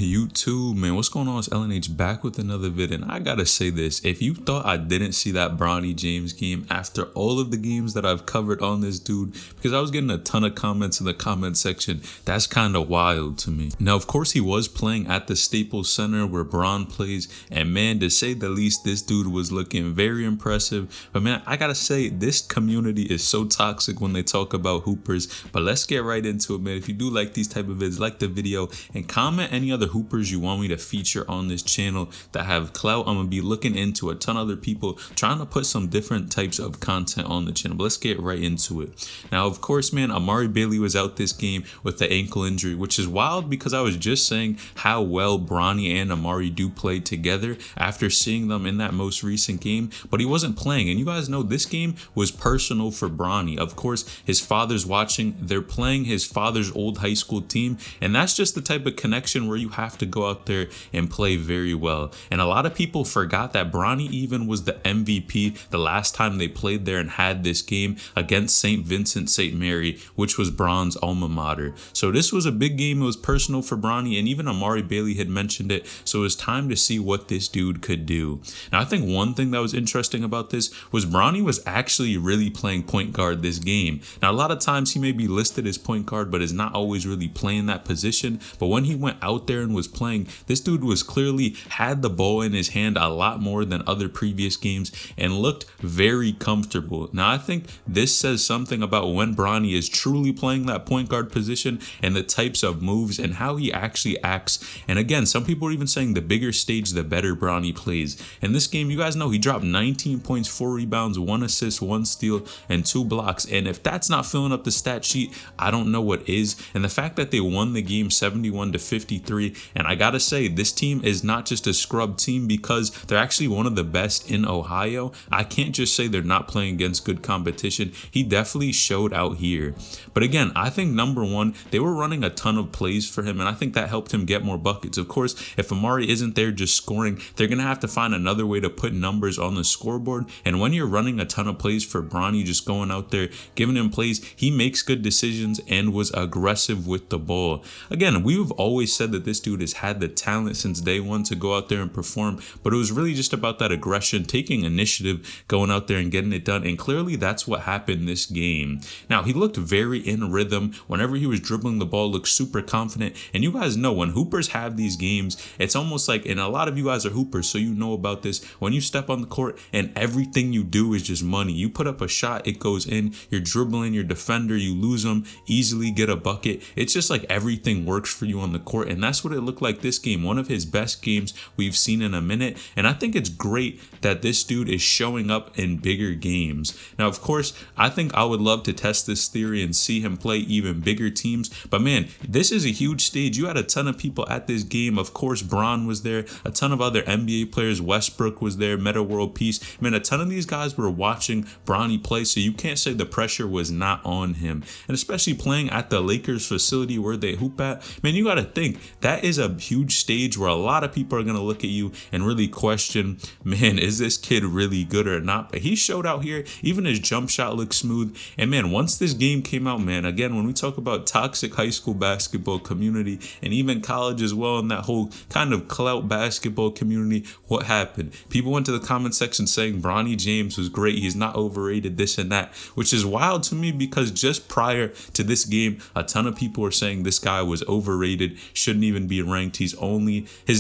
You too, man. What's going on? It's LNH back with another vid, and I gotta say this. If you thought I didn't see that Bronny James game after all of the games that I've covered on this dude, because I was getting a ton of comments in the comment section, that's kind of wild to me. Now, of course, he was playing at the Staples Center where Bron plays, and man, to say the least, this dude was looking very impressive. But man, I gotta say, this community is so toxic when they talk about hoopers. But let's get right into it, man. If you do like these type of vids, like the video and comment any other hoopers you want me to feature on this channel that have clout. I'm gonna be looking into a ton of other people trying to put some different types of content on the channel. But let's get right into it. Now, of course, man, Amari Bailey was out this game with the ankle injury, which is wild because I was just saying how well Bronny and Amari do play together after seeing them in that most recent game, but he wasn't playing. And you guys know this game was personal for Bronny. Of course, his father's watching. They're playing his father's old high school team, and that's just the type of connection where you have to go out there and play very well. And a lot of people forgot that Bronny even was the MVP the last time they played there and had this game against St. Vincent St. Mary, which was Bron's alma mater. So this was a big game. It was personal for Bronny, and even Amari Bailey had mentioned it. So it was time to see what this dude could do. Now, I think one thing that was interesting about this was Bronny was actually really playing point guard this game. Now, a lot of times he may be listed as point guard, but is not always really playing that position. But when he went out there and was playing, this dude was clearly had the ball in his hand a lot more than other previous games and looked very comfortable. Now, I think this says something about when Bronny is truly playing that point guard position and the types of moves and how he actually acts. And again, some people are even saying the bigger stage, the better Bronny plays. In this game, you guys know he dropped 19 points, 4 rebounds, 1 assist, 1 steal, and 2 blocks. And if that's not filling up the stat sheet, I don't know what is. And the fact that they won the game 71-53, and I gotta say, this team is not just a scrub team because they're actually one of the best in Ohio. I can't just say they're not playing against good competition. He definitely showed out here. But again, I think number one, they were running a ton of plays for him, and I think that helped him get more buckets. Of course, if Amari isn't there just scoring, they're gonna have to find another way to put numbers on the scoreboard. And when you're running a ton of plays for Bronny, just going out there, giving him plays, he makes good decisions and was aggressive with the ball. Again, we've always said that this dude has had the talent since day one to go out there and perform, but it was really just about that aggression, taking initiative, going out there and getting it done, and clearly that's what happened this game. Now, he looked very in rhythm. Whenever he was dribbling the ball, looked super confident, and you guys know when hoopers have these games, it's almost like, and a lot of you guys are hoopers, so you know about this, when you step on the court and everything you do is just money. You put up a shot, it goes in, you're dribbling your defender, you lose them, easily get a bucket. It's just like everything works for you on the court, and that's what it looked like this game. One of his best games we've seen in a minute, and I think it's great that this dude is showing up in bigger games. Now, of course, I think I would love to test this theory and see him play even bigger teams, but man, this is a huge stage. You had a ton of people at this game. Of course, Bron was there, a ton of other NBA players, Westbrook was there, Meta World Peace. Man, a ton of these guys were watching Bronny play, so you can't say the pressure was not on him. And especially playing at the Lakers facility where they hoop at, man, you got to think that is a huge stage where a lot of people are going to look at you and really question, man, is this kid really good or not? But he showed out here. Even his jump shot looked smooth. And man, once this game came out, man, again, when we talk about toxic high school basketball community and even college as well, and that whole kind of clout basketball community, what happened? People went to the comment section saying Bronny James was great. He's not overrated, this and that, which is wild to me because just prior to this game, a ton of people were saying this guy was overrated, shouldn't even be ranked. His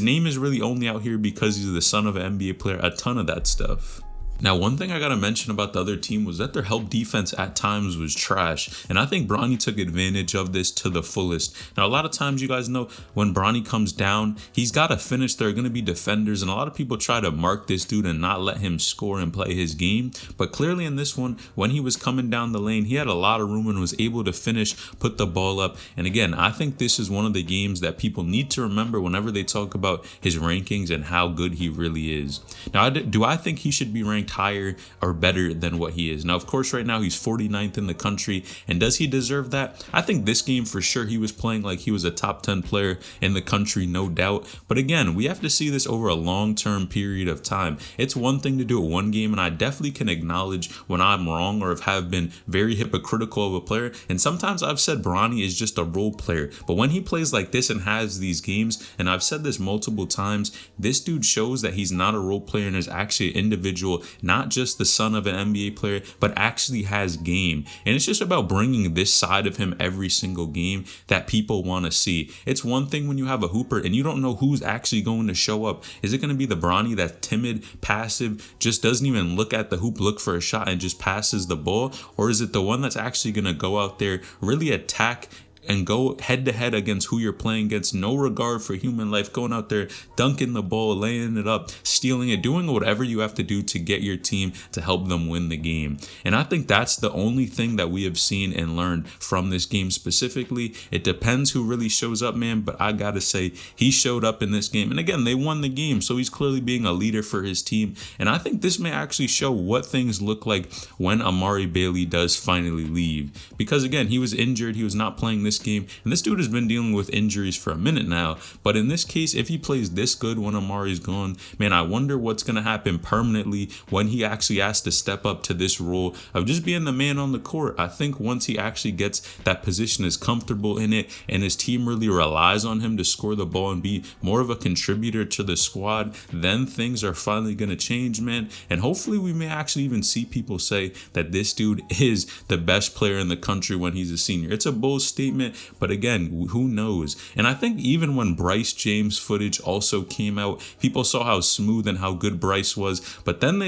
name is really only out here because he's the son of an NBA player, a ton of that stuff. Now, one thing I got to mention about the other team was that their help defense at times was trash. And I think Bronny took advantage of this to the fullest. Now, a lot of times, you guys know, when Bronny comes down, he's got to finish. There are going to be defenders. And a lot of people try to mark this dude and not let him score and play his game. But clearly in this one, when he was coming down the lane, he had a lot of room and was able to finish, put the ball up. And again, I think this is one of the games that people need to remember whenever they talk about his rankings and how good he really is. Now, do I think he should be ranked ranked higher or better than what he is. Now, of course, right now he's 49th in the country, and does he deserve that? I think this game for sure he was playing like he was a top 10 player in the country, no doubt. But again, we have to see this over a long-term period of time. It's one thing to do it one game, and I definitely can acknowledge when I'm wrong or have been very hypocritical of a player. And sometimes I've said Bronny is just a role player, but when he plays like this and has these games, and I've said this multiple times, this dude shows that he's not a role player and is actually an individual, not just the son of an NBA player, but actually has game. And it's just about bringing this side of him every single game that people want to see. It's one thing when you have a hooper and you don't know who's actually going to show up. Is it going to be the Bronny that's timid, passive, just doesn't even look at the hoop, look for a shot, and just passes the ball? Or is it the one that's actually going to go out there, really attack and go head to head against who you're playing against, no regard for human life, going out there, dunking the ball, laying it up, stealing it, doing whatever you have to do to get your team to help them win the game. And I think that's the only thing that we have seen and learned from this game specifically. It depends who really shows up, man, but I gotta say, he showed up in this game. And again, they won the game, so he's clearly being a leader for his team. And I think this may actually show what things look like when Amari Bailey does finally leave. Because again, he was injured, he was not playing this game, and this dude has been dealing with injuries for a minute now. But in this case, if he plays this good when Amari's gone, man, I wonder what's going to happen permanently when he actually has to step up to this role of just being the man on the court. I think once he actually gets that position, is comfortable in it, and his team really relies on him to score the ball and be more of a contributor to the squad, then things are finally going to change, man. And hopefully we may actually even see people say that this dude is the best player in the country when he's a senior. It's a bold statement, but again, who knows? And I think even when Bryce James footage also came out, people saw how smooth and how good Bryce was. But then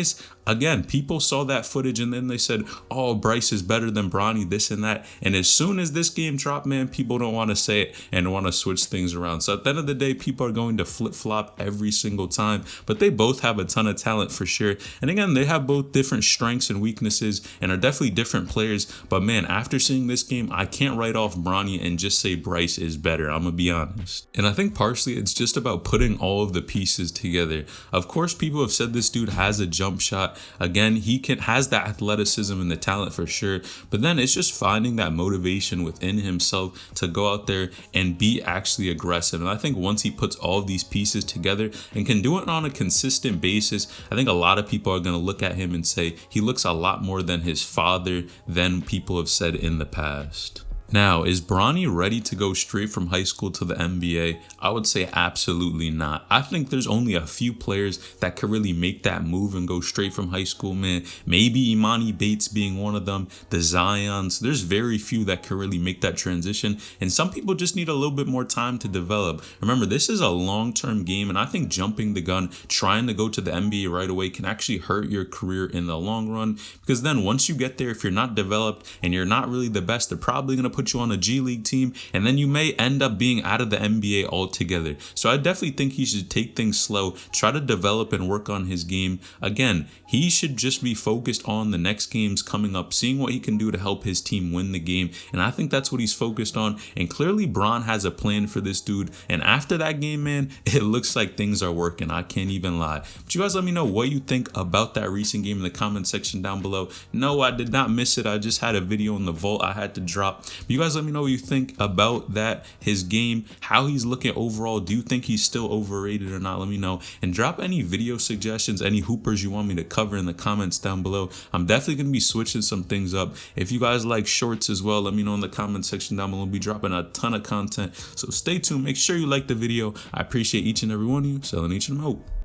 again, people saw that footage and then they said, oh, Bryce is better than Bronny, this and that. And as soon as this game dropped, man, people don't want to say it and want to switch things around. So at the end of the day, people are going to flip-flop every single time. But they both have a ton of talent for sure. And again, they have both different strengths and weaknesses and are definitely different players. But man, after seeing this game, I can't write off Bronny and just say Bryce is better. I'm gonna be honest. And I think partially it's just about putting all of the pieces together. Of course, people have said this dude has a jump shot. Again, he has the athleticism and the talent for sure. But then it's just finding that motivation within himself to go out there and be actually aggressive. And I think once he puts all of these pieces together and can do it on a consistent basis, I think a lot of people are gonna look at him and say he looks a lot more than his father than people have said in the past. Now, is Bronny ready to go straight from high school to the NBA? I would say absolutely not. I think there's only a few players that could really make that move and go straight from high school, man. Maybe Imani Bates being one of them, the Zions. There's very few that could really make that transition, and some people just need a little bit more time to develop. Remember, this is a long-term game, and I think jumping the gun, trying to go to the NBA right away can actually hurt your career in the long run, because then once you get there, if you're not developed and you're not really the best, they're probably going to put you on a G League team, and then you may end up being out of the NBA altogether. So I definitely think he should take things slow, try to develop and work on his game. Again, he should just be focused on the next games coming up, seeing what he can do to help his team win the game, and I think that's what he's focused on. And clearly Bron has a plan for this dude, and after that game, man, it looks like things are working. I can't even lie. But you guys let me know what you think about that recent game in the comment section down below. No, I did not miss it. I just had a video in the vault I had to drop. But you guys let me know what you think about that, his game, how he's looking overall. Do you think he's still overrated or not? Let me know, and drop any video suggestions, any hoopers you want me to cover in the comments down below. I'm definitely going to be switching some things up. If you guys like shorts as well, let me know in the comment section down below. I'll be dropping a ton of content, so stay tuned. Make sure you like the video. I appreciate each and every one of you. Selling each and them out.